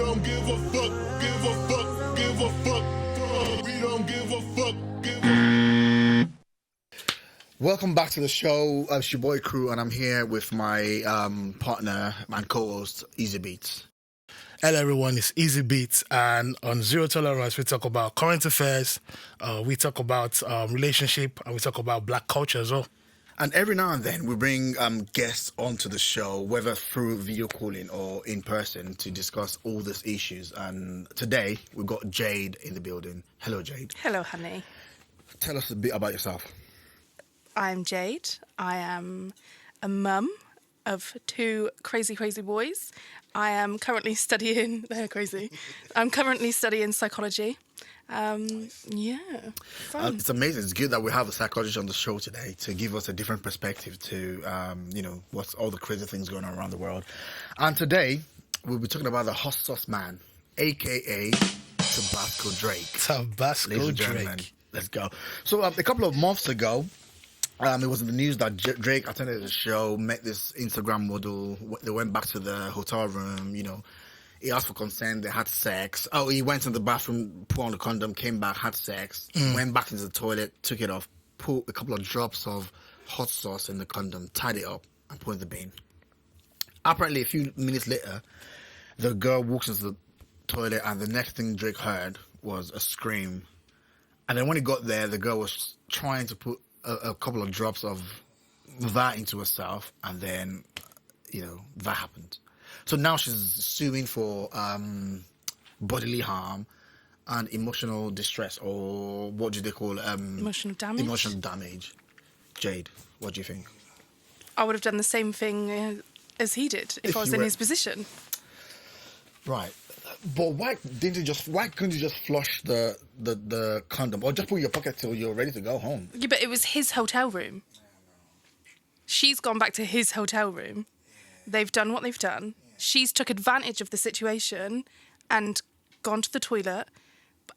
don't give a fuck, give a fuck, give a fuck. We don't give a fuck, give a fuck. Welcome back to the show. It's your boy Crew, and I'm here with my partner and co-host Eazibeatz. Hello everyone, it's Eazibeatz, and on Zero Tolerance we talk about current affairs, we talk about relationship, and we talk about black culture as well. And every now and then we bring guests onto the show, whether through video calling or in person, to discuss all these issues. And today we've got Jade in the building. Hello, Jade. Hello, honey. Tell us a bit about yourself. I'm Jade. I am a mum of two crazy boys. I am currently studying... They're crazy. I'm currently studying psychology. Fun. It's amazing. It's good that we have a psychologist on the show today to give us a different perspective to, what's all the crazy things going on around the world. And today, we'll be talking about the hot sauce man, a.k.a. Tabasco Drake. Tabasco Ladies and gentlemen, let's go. So a couple of months ago, it was in the news that Drake attended a show, met this Instagram model. They went back to the hotel room, He asked for consent, they had sex. Oh, he went in the bathroom, put on the condom, came back, had sex, went back into the toilet, took it off, put a couple of drops of hot sauce in the condom, tied it up, and put it in the bin. Apparently, a few minutes later, the girl walks into the toilet, and the next thing Drake heard was a scream. And then when he got there, the girl was trying to put a couple of drops of that into herself, and then, that happened. So now she's suing for bodily harm and emotional distress, or what do they call it? Emotional damage. Emotional damage. Jade, what do you think? I would have done the same thing as he did if I was in his position. Right. But why couldn't you just flush the condom, or just put it in your pocket till you're ready to go home? Yeah, but it was his hotel room. She's gone back to his hotel room. They've done what they've done. She's took advantage of the situation and gone to the toilet.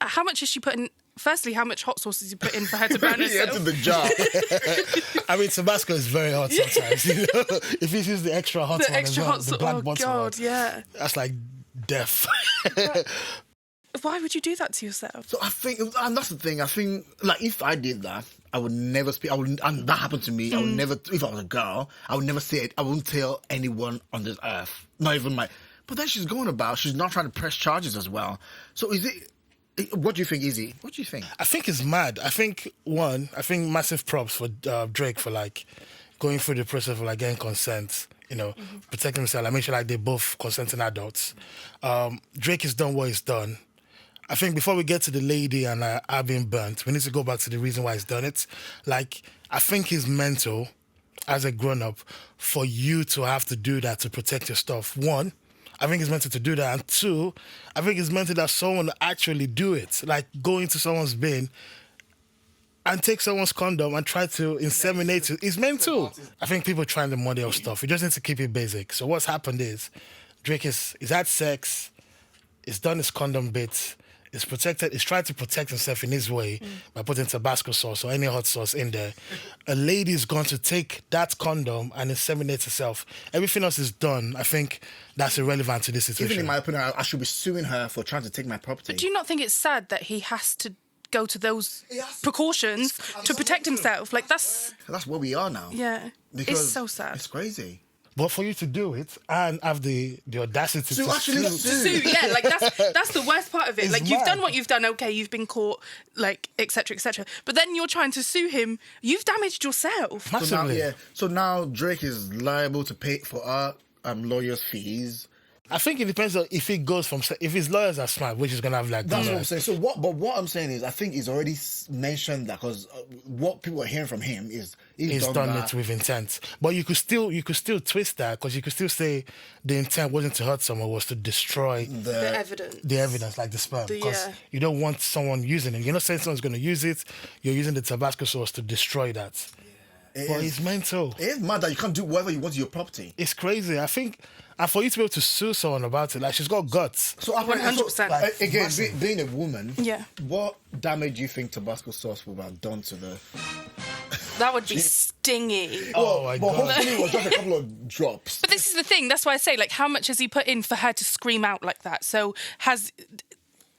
How much has she put in? Firstly, how much hot sauce has he put in for her to burn herself? Into the jar. I mean, Tabasco is very hot sometimes. If he uses the extra hot one as well, the black bottle God, one, yeah. that's like death. Why would you do that to yourself? So I think, and that's the thing, I think, if I did that, I would never speak, and that happened to me, I would never, if I was a girl, I would never say it, I wouldn't tell anyone on this earth, not even but then she's not trying to press charges as well. So what do you think, Eazi? What do you think? I think it's mad. I think massive props for Drake for going through the process of getting consent, protecting himself, make sure they both consenting adults. Drake has done what he's done. I think before we get to the lady and her being burnt, we need to go back to the reason why he's done it. I think it's mental as a grown-up for you to have to do that to protect your stuff. One, I think it's mental to do that. And two, I think it's mental that someone actually do it. Go into someone's bin and take someone's condom and try to inseminate it. It's mental. I think people trying to model stuff. You just need to keep it basic. So what's happened is Drake he's had sex, he's done his condom bit, he's protected, he's tried to protect himself in his way by putting Tabasco sauce or any hot sauce in there. A lady's going to take that condom and inseminate herself. Everything else is done. I think that's irrelevant to this situation. Even in my opinion, I should be suing her for trying to take my property. But do you not think it's sad that he has to go to those precautions to protect himself? That's where we are now. Yeah, Because it's so sad. It's crazy. But for you to do it and have the audacity to actually sue, yeah, that's the worst part of it. It's You've mad. done what you've done, okay, you've been caught, etc., etc. But then you're trying to sue him. You've damaged yourself. massively. So now Drake is liable to pay for our lawyers' fees. I think it depends on if his lawyers are smart, which is gonna have That's what I'm saying. So what I'm saying is, I think he's already mentioned that, because what people are hearing from him is he's done it with intent. But you could still twist that, because you could still say the intent wasn't to hurt someone, was to destroy The evidence. the evidence, like the sperm. Because you don't want someone using it. You're not saying someone's going to use it. You're using the Tabasco sauce to destroy that. But it's mental. It is mad that you can't do whatever you want to your property. It's crazy. I think, and for you to be able to sue someone about it, she's got guts. So 100%. Again, being a woman, Yeah. what damage do you think Tabasco sauce would have done to the That would be stingy. Oh my but God. hopefully it was just a couple of drops. But this is the thing. That's why I say, like, how much has he put in for her to scream out like that? So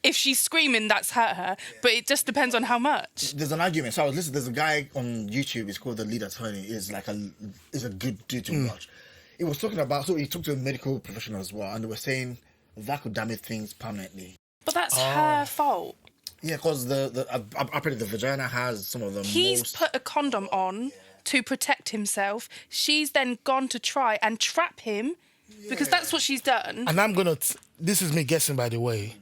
if she's screaming, that's hurt her. But it just depends on how much. There's an argument. So I was listening. There's a guy on YouTube. It's called The Lead Attorney. Is a good dude to watch. He was talking about. So he talked to a medical professional as well, and they were saying that could damage things permanently. But that's her fault. Yeah, because apparently the vagina has some of the He's put a condom on to protect himself. She's then gone to try and trap him because that's what she's done. And I'm gonna. This is me guessing, by the way.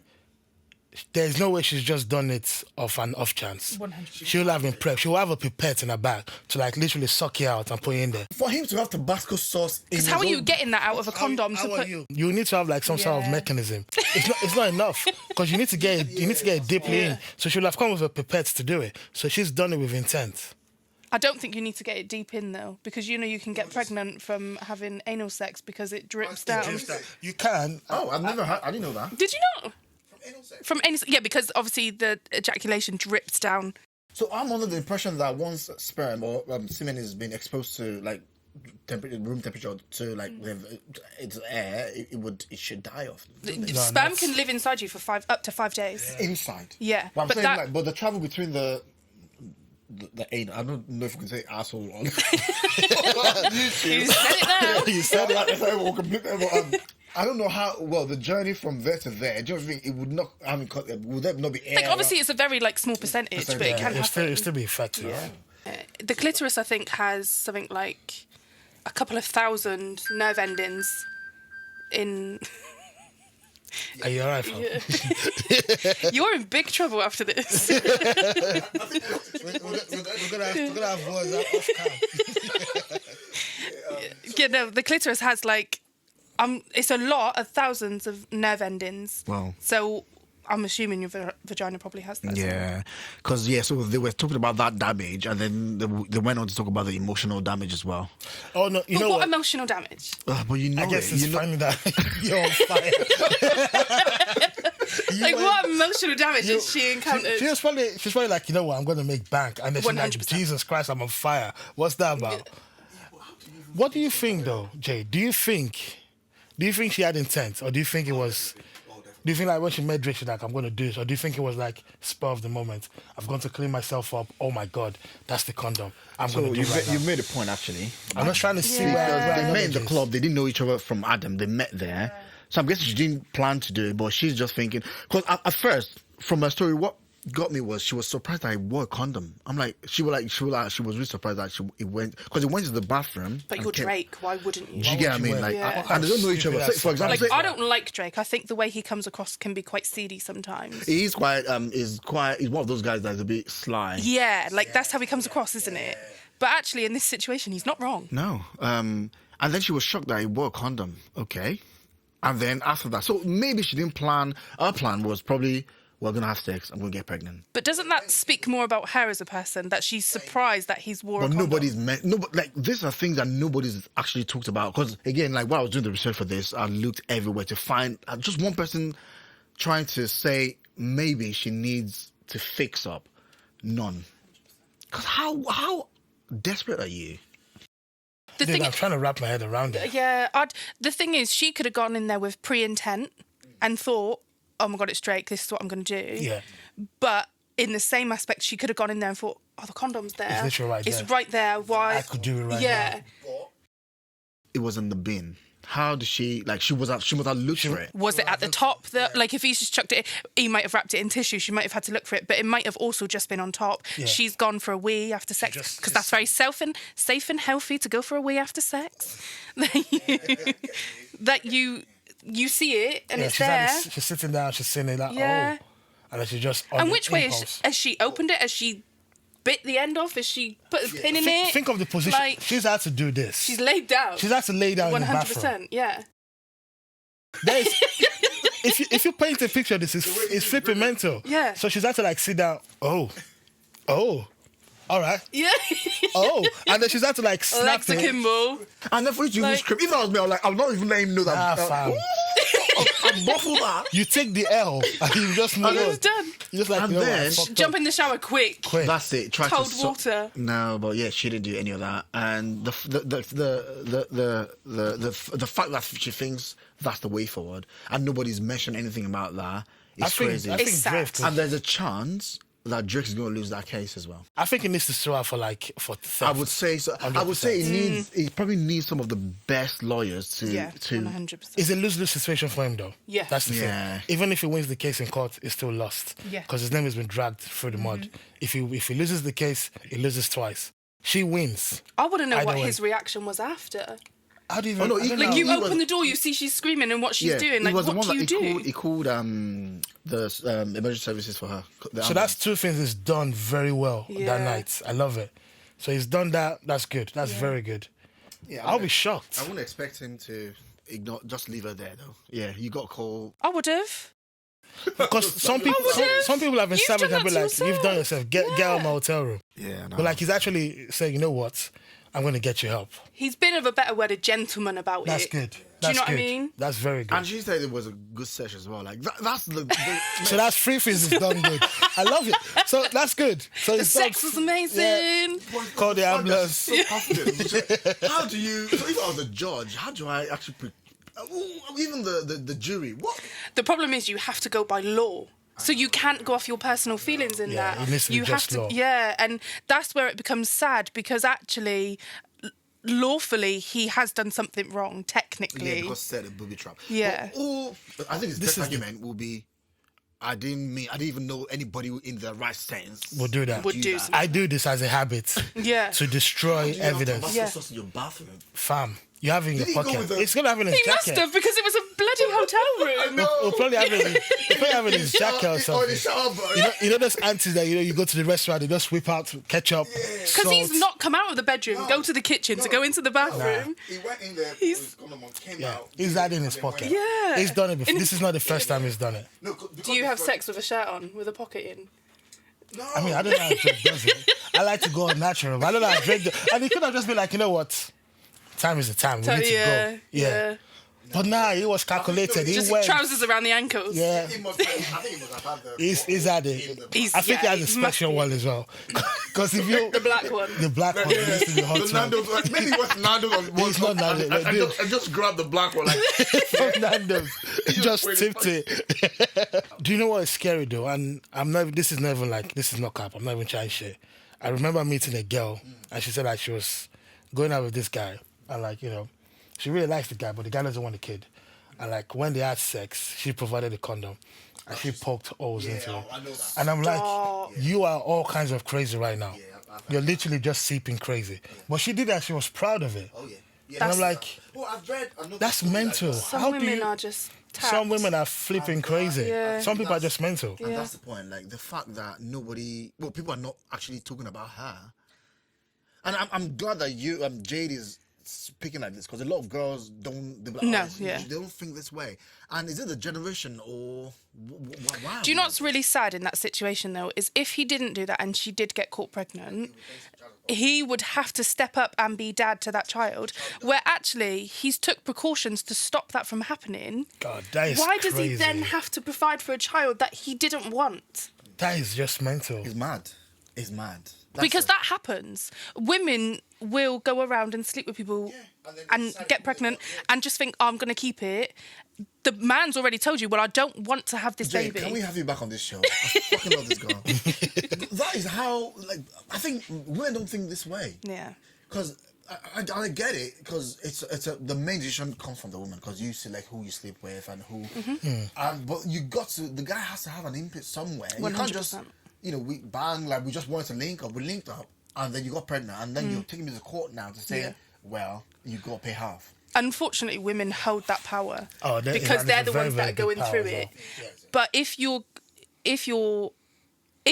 There's no way she's just done it off an off chance. 100%. She'll have been prepped. She'll have a pipette in her bag to like literally suck you out and put you in there. For him to have Tabasco sauce in Because how are you getting that out of a condom to put? You need to have like some sort of mechanism. It's not enough because you need to get it deeply in. So she'll have come with a pipette to do it. So she's done it with intent. I don't think you need to get it deep in though, because you know you can get pregnant from having anal sex because it drips down. You can. Oh, I've never heard. I didn't know that. Did you know? From anal sex? Yeah, because obviously the ejaculation drips down. So I'm under the impression that once sperm or semen has been exposed to like room temperature to like it's air, it should die off. Sperm can live inside you for up to 5 days. Inside. Yeah, But I'm but saying that- like, but the travel between the anal. I don't know if we can say asshole on. You said it now. You said it. I don't know how well the journey from there to there. Do you think it would not? I mean, would there not be air? Like obviously it's a very like small percentage, but it can happen. It'll still be effective. The clitoris, I think, has something like a couple of thousand nerve endings in. Are you alright, fam? You're in big trouble after this. We're gonna have words off cam. Yeah, no, the clitoris has like, it's a lot of thousands of nerve endings. Wow. So I'm assuming your vagina probably has that. Yeah, because so they were talking about that damage, and then they went on to talk about the emotional damage as well. Oh no, you But know what what? emotional damage? But you know, I guess it's you know, funny that you're on fire. What emotional damage has she encountered? She was probably like, you know what, I'm going to make bank. And then she's like, 100%. Jesus Christ, I'm on fire. What's that about? What do you think, though, Jade? Do you think she had intent? Or do you think it was... Do you think like when she met Drake, she's like, I'm going to do this? Or do you think it was like spur of the moment? I've gone to clean myself up. Oh my God, that's the condom. I'm going to do it right now. you made a point actually. I'm not trying to see Yeah. where They met in the is. club. They didn't know each other from Adam. They met there. So I'm guessing she didn't plan to do it, but she's just thinking. Because at first, from her story, what got me was she was surprised that I wore a condom. I'm like, she was really surprised that it went to the bathroom. But and you're came- Drake, why wouldn't you? Do you get what I mean? Like, Yeah. and they don't know each other. So, for example, Like, say- I don't like Drake. I think the way he comes across can be quite seedy sometimes. he's quite he's one of those guys that's a bit sly. Yeah, like that's how he comes across, isn't it? But actually, in this situation, he's not wrong. No. And then she was shocked that he wore a condom. Okay. And then after that, so maybe she didn't plan. Her plan was probably, we're going to have sex, I'm going to get pregnant. But doesn't that speak more about her as a person, that she's surprised that he's wore a But condom? nobody's meant, like, these are things that nobody's actually talked about. Because, again, like, while I was doing the research for this, I looked everywhere to find just one person trying to say maybe she needs to fix up. None. Because how desperate are you? The Dude, thing, I'm trying to wrap my head around it. yeah, the thing is, she could have gone in there with pre-intent and thought, oh my God, it's Drake, this is what I'm going to do. Yeah. But in the same aspect, she could have gone in there and thought, oh, the condom's there. It's literally right It's there. right there. Why? I could do it right yeah. now. It was in the bin. How did she, like, she must have looked for it. Was it at the top? Like, if he's just chucked it, he might have wrapped it in tissue. She might have had to look for it, but it might have also just been on top. Yeah. She's gone for a wee after sex because that's very safe and healthy to go for a wee after sex. That you see it and it's there. She's sitting down, she's sitting like, Yeah. oh. And then she just... on And the which way impulse. has she opened it? Has she bit the end off? Has she put a pin in it? Think of the position. Like, She's had to do this. she's laid down. She's had to lay down in the bathroom. 100%. Yeah. There's, if you paint a picture of this, it's flipping mental. Yeah. So she's had to like sit down. Oh, all right. Yeah. Oh, and then she's had to like snap Lex it. Kimball. And then for you to use Like- script, if I was me, I was like, I'm not even letting him know that. Nah, fam. I bottle that. You take the L and you just move on. It's done. You just like, And you know what, I then- fucked Jump up. in the shower quick. That's it. Try Cold to water. No, but yeah, she didn't do any of that. And the fact that she thinks that's the way forward, and nobody's mentioned anything about that, is crazy. I think It's sad. Drake could- And there's a chance that Drake is going to lose that case as well. I think he needs to sue her for theft. I would say so. I would say he probably needs some of the best lawyers to. Yeah, to 100%. It's a lose-lose situation for him, though. Yeah. That's the Yeah. thing. Even if he wins the case in court, it's still lost. Yeah. Because his name has been dragged through the mud. If he loses the case, he loses twice. She wins. I want to know Either what way. his reaction was after. How do you even... Oh, no, I don't he- know. Like, you he open was- the door, you see she's screaming and what she's doing. he Like, was the what one do that you do? he called the emergency services for her. So that's two things he's done very well that Yeah. night. I love it. So he's done that. That's good. That's very good. Yeah, I'll be shocked. I wouldn't expect him to ignore. Just leave her there, though. Yeah, you got a call. I would have. Because some people have been You've savage done and be that to like, you've done yourself. Get out of my hotel room. Yeah, no. But like he's actually saying, you know what? I'm going to get you help. He's been of a better word, a gentleman about That's it. good. Do you That's know what I good. mean? That's very good. And she said it was a good session as well. Like that's the So that's three things he's done good. I love it. So that's good. So The he's sex done- was amazing. Yeah. Call the ambulance. So confident. How do you? So if I was a judge, how do I actually? Even the jury. What? The problem is you have to go by law. So you can't go off your personal feelings in Yeah, that. it needs to be You just have to, law. yeah, and that's where it becomes sad because actually, lawfully, he has done something wrong Yeah, technically. because said a booby trap. Yeah. Or I think his This best is the- argument will be. I didn't even know anybody in the right sense Would do that. Would do that. I do this as a habit. Yeah. To destroy You have evidence. Tabasco Yeah. sauce in your bathroom. Fam, you have it in Did your he go pocket. with the- It's going to have it in his He must jacket. have because it was a bloody hotel room. He'll probably have it in his jacket or Oh, the something. shower bar. You know those aunties that you go to the restaurant, they just whip out ketchup, Because salt. he's not come out of the bedroom, go to the kitchen to go into the bathroom. He went in there. He's- His condom on, came Yeah, out. he's that in his and then pocket. went- Yeah. He's done it before. This is not the first time he's done it. No, Do you have sex with a shirt on, with a pocket in? No. I mean, I don't know how Drake does it. I like to go on natural. But I don't know how Drake does it. And he could have just been like, you know what? Time is the time. We need to go. yeah. But nah, he was calculated. He Just went. trousers around the ankles. Yeah. He must. I think he must have had the. He's had it. He's- I think he yeah, has a he must special be. one as well. Because if you. The black one. The black one needs to be hot. The one. Nando's, maybe it was Nando's. It's not Nando's, I dude. just grabbed the black one. Like, Fernando just wait, tipped it. Do you know what is scary though? And I'm not. This is not cap. I'm not even trying shit. I remember meeting a girl, and she said that she was going out with this guy, and like she really likes the guy, but the guy doesn't want a kid. And like when they had sex, she provided a condom, and she poked holes into it. I know that. And I'm Stop. like, you are all kinds of crazy right now. You're literally just seeping crazy. But she did that. She was proud of it. Oh yeah. And I'm like, oh, I've read. I know that's people that mental. do that. Some How do women you- are just tapped. Some women are flipping crazy. Yeah. Some people are just mental. And that's the point. Like the fact that people are not actually talking about her. And I'm glad that Jade is speaking like this because a lot of girls don't. They're like, No, they don't think this way. And is it the generation or why? Do you know what's really sad in that situation though? Is if he didn't do that and she did get caught pregnant, he would have to step up and be dad to that child. Where actually he's took precautions to stop that from happening. God, that is Why crazy. does he then have to provide for a child that he didn't want? That is just mental. It's mad. It's mad. Because that happens. Women will go around and sleep with people and get pregnant and just think, oh, I'm going to keep it. The man's already told you, well, I don't want to have this Jade, baby. can we have you back on this show? I fucking love this girl. That is how, I think women don't think this way. Yeah. Because I get it, because the main decision comes from the woman, because you select who you sleep with and who. But the guy has to have an input somewhere. You can't just, 100%. we bang, like we just wanted to link up, we linked up, and then you got pregnant, and then you're taking me to court now to say, Yeah. well, you got to pay half. Unfortunately, women hold that power That because is they're a the very, ones very that are going big power through as it. well. But if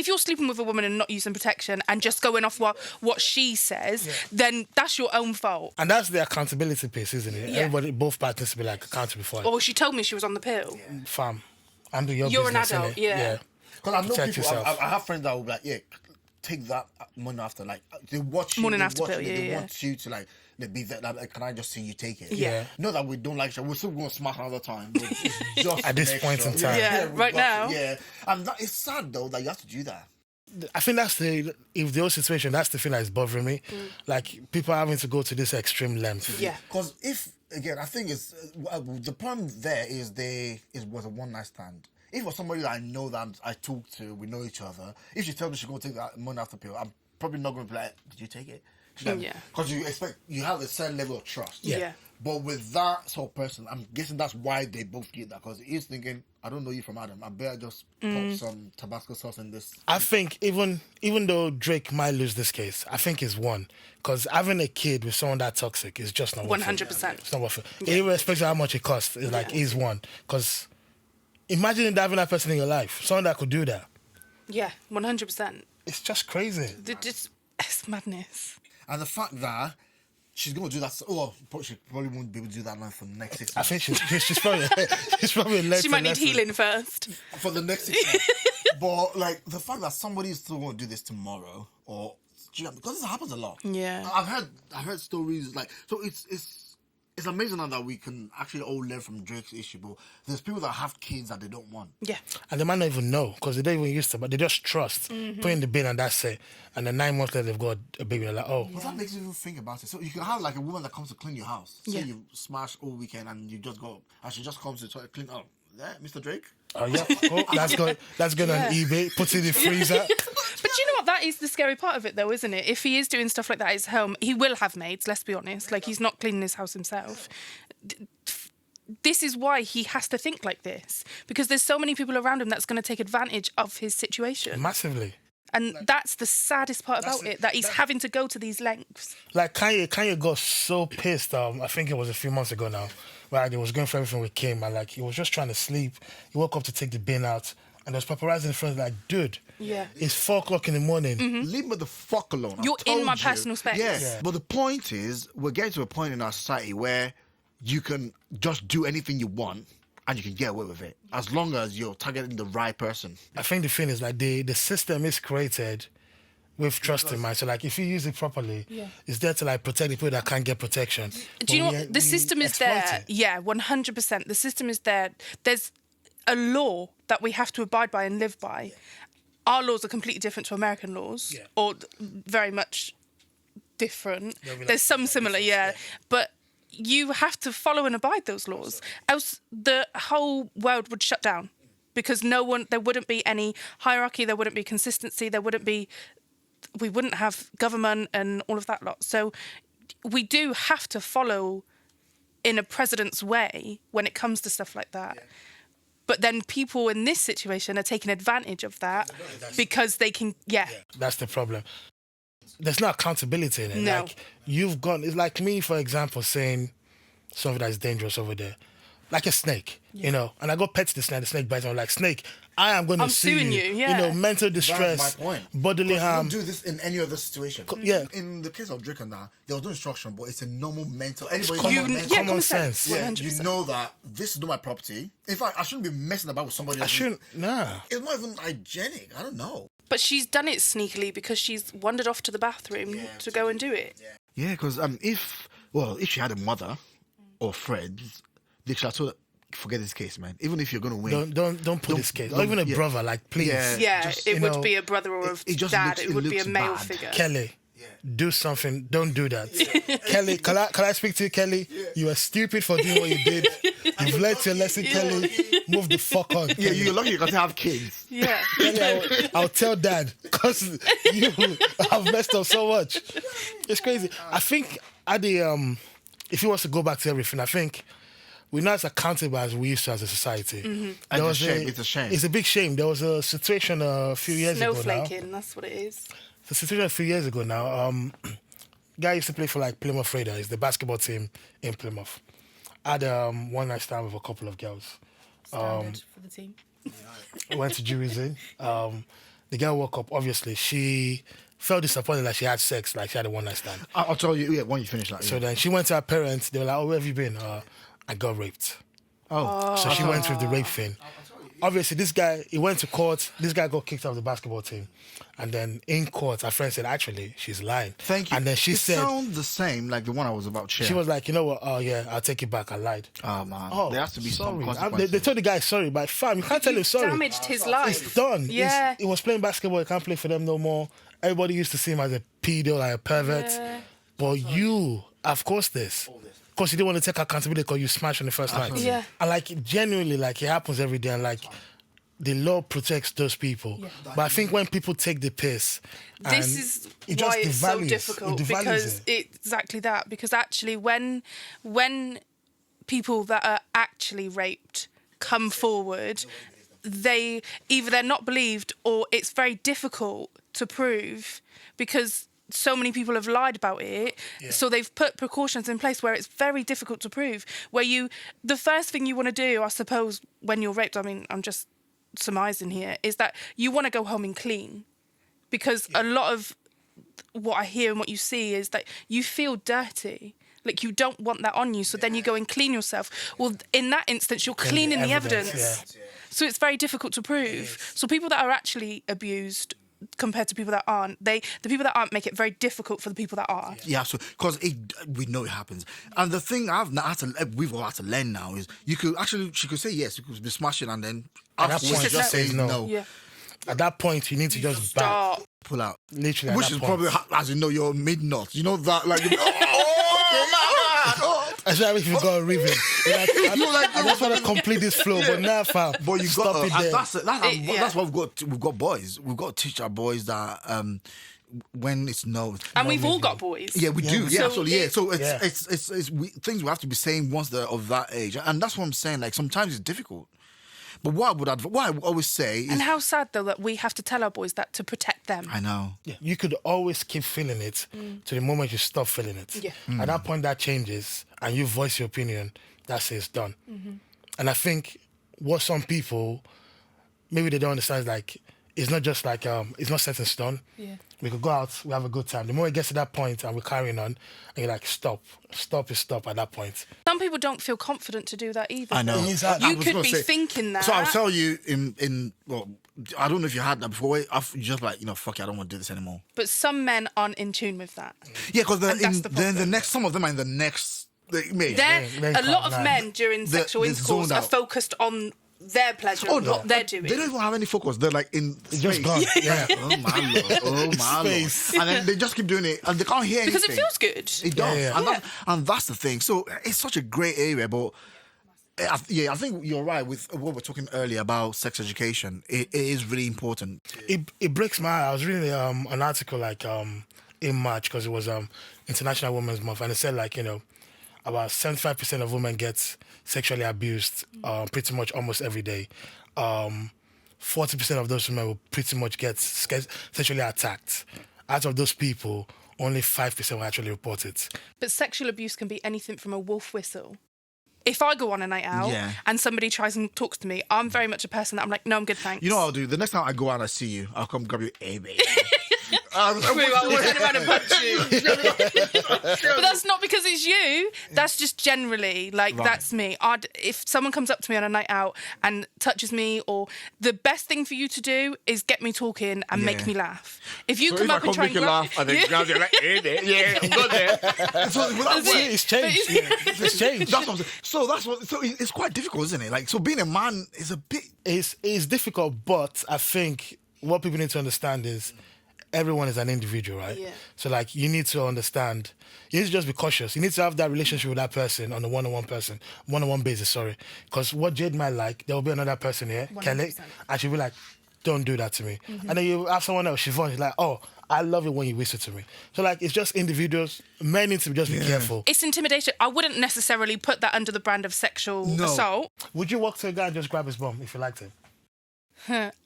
you're sleeping with a woman and not using protection and just going off what she says, then that's your own fault. And that's the accountability piece, isn't it? Yeah. Everybody, both parties to be like accountable for it. Or she told me she was on the pill. Fam, handle your You're an business, adult, innit? yeah. Because I know Protect people, yourself. I have friends that will be like, yeah, take that morning after, like, they watch you. Morning they after watch pill, you, yeah, they yeah. want you to, like, they be there. Like, can I just see you take it? Yeah. Not that we don't like each other. We're still going to smash another time. But it's just At this make point in time. Yeah, we've right got now. to- yeah, and it's sad though that you have to do that. I think that's the whole situation. That's the thing that's bothering me. Like people having to go to this extreme length. Yeah. Because if again, I think it's the problem there is was a one night stand. If it was somebody that I know that I talk to, we know each other. If she tells me she's going to take that money after pill, I'm probably not going to be like, "Did you take it?" Yeah. Because you have a certain level of trust. Yeah. But with that sort of person, I'm guessing that's why they both get that. Because he's thinking, I don't know you from Adam. I better just put some Tabasco sauce in this. I think even though Drake might lose this case, I think he's won. Because having a kid with someone that toxic is just not worth it. 100%. It's not worth it. Irrespective of how much it costs, it's like he's won. Because imagine having that person in your life, someone that could do that. Yeah, 100%. It's just crazy. It's madness. And the fact that she's going to do that, she probably won't be able to do that now for the next 6 I months. think she's probably led She to might need lesson. healing first. For the next 6 months. But like the fact that somebody is still going to do this tomorrow, or because this happens a lot. Yeah. I've heard stories like so. It's amazing now that we can actually all learn from Drake's issue, but there's people that have kids that they don't want. Yeah. And they might not even know because they don't even used to, but they just trust. Put in the bin and that's it. And then 9 months later, they've got a baby. They're like, oh. But that makes you even think about it. So you can have like a woman that comes to clean your house. Say Yeah. you smash all weekend and you just go, and she just comes to try to clean up. There, Mr. Drake. Oh, yeah. Oh, that's going on eBay. Puts it in the freezer. But you know what? That is the scary part of it, though, isn't it? If he is doing stuff like that at his home, he will have maids, let's be honest. Like, he's not cleaning his house himself. This is why he has to think like this. Because there's so many people around him that's going to take advantage of his situation. Massively. And that's the saddest part about it, that he's having to go to these lengths. Like Kanye got so pissed. I think it was a few months ago now. Where he was going for everything with Kim, and like he was just trying to sleep. He woke up to take the bin out, and there's paparazzi in front. Like, dude, Yeah. it's 4:00 in the morning. Leave me the fuck alone. I You're in told my you. personal space. Yeah. But the point is, we're getting to a point in our society where you can just do anything you want and you can get away with it as long as you're targeting the right person. I think the thing is like the system is created with trust in mind. So like if you use it properly, it's there to like protect the people that can't get protection. Do you know what? The system is there. exploit it. Yeah, 100%. The system is there. There's a law that we have to abide by and live by. Our laws are completely different to American laws, or very much different. There's some similar, but you have to follow and abide those laws. Else the whole world would shut down because there wouldn't be any hierarchy, there wouldn't be consistency, we wouldn't have government and all of that lot. So we do have to follow in a president's way when it comes to stuff like that. But then people in this situation are taking advantage of that because they can, That's the problem. There's no accountability in it. No. Like you've gone. It's like me, for example, saying something that's dangerous over there, like a snake, you know. And I go pet the snake bites. I'm like, snake, I am going to I'm sue suing you, yeah. You know, mental distress, That's my point. bodily You harm. don't do this in any other situation. Yeah. In the case of Drake and that, there was no instruction, but it's a normal mental. Anybody common sense. Yeah, 100%. you know that this is not my property. In fact, I shouldn't be messing about with somebody I else. shouldn't. Nah. It's not even hygienic. I don't know. But she's done it sneakily because she's wandered off to the bathroom to go and do it. Yeah, because if she had a mother or friends, they should have told her, forget this case, man. Even if you're gonna win, Don't put this case. Or even a brother, like, please. Yeah. Yeah, Just, it you would know, be a brother or a it just dad. looks- It it would be a looks male bad. figure. Kelly, do something. Don't do that. Kelly, can I speak to you, Kelly? You are stupid for doing what you did. You've learned your lesson, Kelly. Move the fuck on. Yeah, Kelly. you're lucky because I have kids. Yeah. Kelly, I'll tell Dad because you have messed up so much. It's crazy. I think at the if he wants to go back to everything, I think we're not as accountable as we used to as a society. And it's a shame. It's a big shame. There was a situation a few years ago now. Snowflaking, that's what it is. The situation a few years ago now. Guy used to play for like Plymouth Raiders, the basketball team in Plymouth. Had one night stand with a couple of girls. Standard for the team. Went to jury's in. The girl woke up. Obviously, she felt disappointed that she had sex, like she had a one night stand. I'll tell you. Yeah, when you finish that. So then she went to her parents. They were like, "Oh, where have you been?" I got raped. Oh, So she went through the rape thing. obviously this guy, he went to court. This guy got kicked out of the basketball team. And then in court, our friend said, actually, she's lying. Thank you. And then she said... It sounds the same like the one I was about to share. She was like, you know what? Oh, yeah, I'll take it back. I lied. Oh, man. There has to be some sorry. consequences. They told the guy sorry, but fam, you can't tell him sorry. Damaged his life. It's done. Yeah. He was playing basketball. He can't play for them no more. Everybody used to see him as a pedo, like a pervert. Yeah. But you have caused this. Of course, you didn't want to take accountability because you smashed on the first night. Yeah. And like, genuinely, like, it happens every day. And like, the law protects those people. Yeah. But I think when people take the piss... This is why it's so difficult, because it's exactly that. Because actually, when people that are actually raped come forward, they're not believed, or it's very difficult to prove because so many people have lied about it. Yeah. So they've put precautions in place where it's very difficult to prove. Where the first thing you want to do, I suppose, when you're raped, I mean, I'm just surmising here, is that you want to go home and clean. Because a lot of what I hear and what you see is that you feel dirty. Like, you don't want that on you, so then you go and clean yourself. Well, in that instance, you're cleaning the evidence. Yeah. So it's very difficult to prove. So people that are actually abused compared to people that aren't, the people that aren't make it very difficult for the people that are. Yeah, so because we know it happens. And the thing we've all had to learn now is she could say yes, you could be smashing, and then afterwards just say no. Yeah. At that point, you need to just back. Pull out. Literally. Which is probably, as you know, your mid-nut. You know that, like, oh, I swear if you got a ribbon. I just want to complete this flow, but now, fam. But you stop got it there. That's what we've got. We've got boys. We've got to teach our boys that when it's no. And we've all got boys. Yeah, we do. Yeah, so absolutely. Yeah. So it's things we have to be saying once they're of that age, and that's what I'm saying. Like, sometimes it's difficult. But what I always say is... And how sad, though, that we have to tell our boys that to protect them. I know. Yeah. You could always keep feeling it to the moment you stop feeling it. Yeah. At that point, that changes, and you voice your opinion, that's it, it's done. Mm-hmm. And I think what some people, maybe they don't understand, is like, it's not just like, it's not set in stone. Yeah. We could go out, we have a good time. The more it gets to that point and we're carrying on, and you're like, stop is stop at that point. Some people don't feel confident to do that either. I know. You could be thinking that. So I'll tell you well, I don't know if you had that before. You're just like, fuck it, I don't want to do this anymore. But some men aren't in tune with that. Yeah, because some of them are in the next... A lot of men during sexual intercourse are focused on their pleasure, what they're doing. They don't even have any focus. They're like in space. Just gone. Yeah. Oh my lord. Oh my lord. And then they just keep doing it, and they can't hear anything. Because it feels good. It does. Yeah. And that's the thing. So it's such a great area, but I think you're right with what we're talking earlier about sex education. It is really important. It breaks my heart. I was reading an article like in March, because it was International Women's Month, and it said like, about 75% of women get sexually abused pretty much almost every day. 40% of those women will pretty much get sexually attacked. Out of those people, only 5% will actually report it. But sexual abuse can be anything from a wolf whistle. If I go on a night out and somebody tries and talks to me, I'm very much a person that I'm like, no, I'm good, thanks. You know what I'll do? The next time I go out and I see you, I'll come grab you, hey, baby. I will turn around and punch you. But that's not because it's you. That's just generally, that's me. If someone comes up to me on a night out and touches me, or the best thing for you to do is get me talking and make me laugh. If you come up and try and laugh and then grab you like, hey, I'm good there. It's changed. It's changed. That's what I'm saying. So it's quite difficult, isn't it? Like, so being a man is a bit... It's difficult, but I think what people need to understand is everyone is an individual, right? Yeah. So, like, you need to understand, you need to just be cautious. You need to have that relationship with that person on a one-on-one basis, Because what Jade might like, there will be another person here, 100%. Kelly, and she'll be like, don't do that to me. Mm-hmm. And then you have someone else, Siobhan, she's like, oh, I love it when you whistle to me. So, like, it's just individuals. Men need to just be careful. It's intimidation. I wouldn't necessarily put that under the brand of sexual assault. Would you walk to a guy and just grab his bum if you liked him?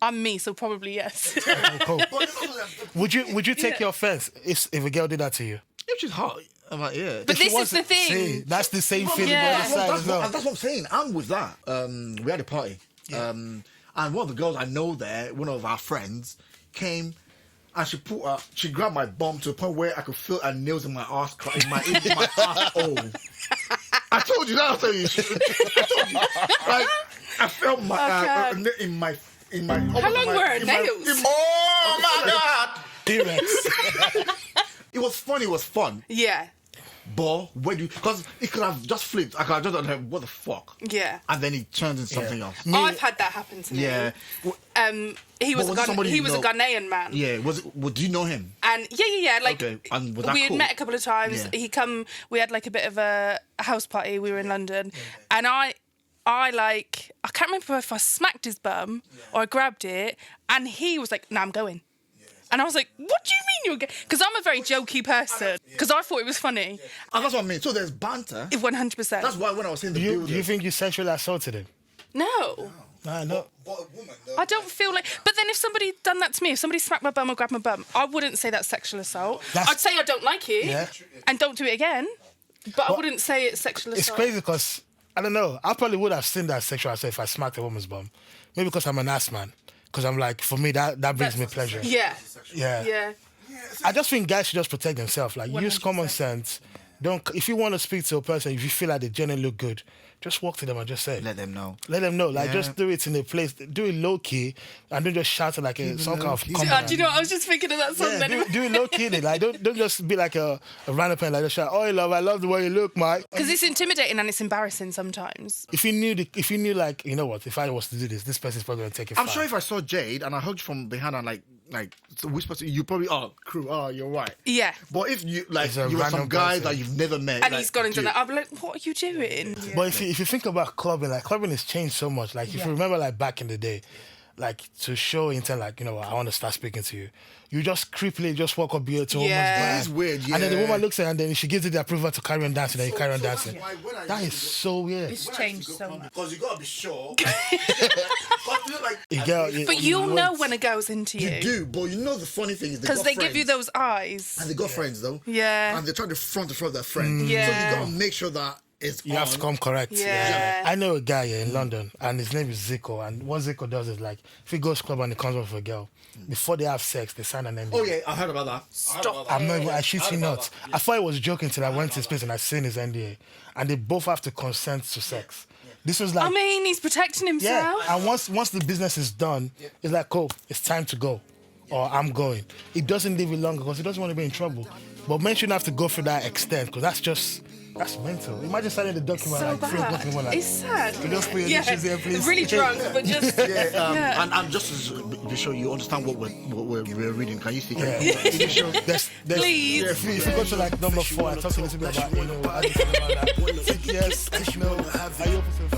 I'm me, so probably yes. Cool. Would you take your offense if a girl did that to you? If she's hot, I'm like, yeah. But this is the thing. That's the same feeling on the side as well. That's what I'm saying. I'm with that. We had a party. Yeah. And one of the girls I know there, one of our friends, came and she grabbed my bum to the point where I could feel her nails in my ass, in my asshole. I told you that. I told you. Like, I felt my God. in my. How long were her nails? Oh my God! T-Rex. It was fun. It was fun. Yeah. But where do you? Because it could have just flipped. I could have just done like, what the fuck? Yeah. And then it turns into something else. I've had that happen to me. Yeah. He was But was it somebody he you was a know? Ghanaian man. Yeah. Do you know him? And yeah. Like Okay. And was that we had cool? met a couple of times. Yeah. We had like a bit of a house party. We were in London, and I can't remember if I smacked his bum or I grabbed it, and he was like, "Nah, I'm going." And I was like, "What do you mean you're going?" Because I'm a very jokey person. Because I thought it was funny. And that's what I mean. So there's banter. 100%. That's why when I was saying the Do building. you think you sexually assaulted him? No. Nah, no. But a woman, though. I don't feel like... But then if somebody done that to me, if somebody smacked my bum or grabbed my bum, I wouldn't say that's sexual assault. I'd say I don't like you Yeah. and don't do it again. But I wouldn't say it's sexual It's assault. crazy because, I don't know, I probably would have seen that sexual assault if I smacked a woman's bum. Maybe because I'm an ass man. Because I'm like, for me, that brings me pleasure. Yeah. Yeah. I just think guys should just protect themselves. Like, use common sense. If you want to speak to a person, if you feel like they genuinely look good, just walk to them and just say. Let them know. Let them know. Like, Yeah. just do it in a place. Do it low key, and don't just shout it like some kind of Do comment. you know what? I was just thinking of that song Yeah, then. do it low key. Like, don't just be like a random person. Like, just shout, "Oh, love, I love the way you look, Mike." Because it's intimidating and it's embarrassing sometimes. If you knew, like, you know what? If I was to do this person's probably gonna take it. I'm far. sure if I saw Jade and I hugged from behind and like so whisper to you, you probably you're right. Yeah. But if you like It's a you were some random guy person. that you've never met And like, he's gone and done dude, that. I'll be like, what are you doing? But if you think about clubbing, like clubbing has changed so much. Like if you remember, like back in the day, like to show intent, like you know, I want to start speaking to you. You just creepily just walk up here to a woman's Yeah. bar. It's weird, And then the yeah. woman looks at you and then she gives you the approval to carry on dancing, and you carry on that's dancing. why when I That is used to so weird. It's changed so much. because you gotta be sure. like, But you'll know when a girl's into you you. do, but you know the funny thing is Because they give you those eyes. and they got friends though. Yeah. And they try to front their friend. Yeah. So you gotta make sure that it's You have to come correct. Yeah. I know a guy here in London, and his name is Zico. And what Zico does is like, if he goes club and he comes up with a girl, before they have sex, they sign an NDA. Oh yeah, I heard about that. Stop. I'm not even, I shit you not. I thought he was joking till I went to his place and I seen his NDA. And they both have to consent to sex. This was like, I mean, he's protecting yeah. himself. And once the business is done, it's like, cool, it's time to go. Or I'm going. He doesn't leave it longer because he doesn't want to be in trouble. But men shouldn't have to go through that extent because that's mental. Imagine signing the document So like 3 o'clock in the bad. morning. It's sad. Can you just put your initials here, please? Really drunk, but just... Yeah, and just to show you understand what we're reading. Can you see? Yeah. There's, Please. Yeah, if you go to like number 4, I talk a little bit about, you know, how do you feel about that? Yes, no. Are you open to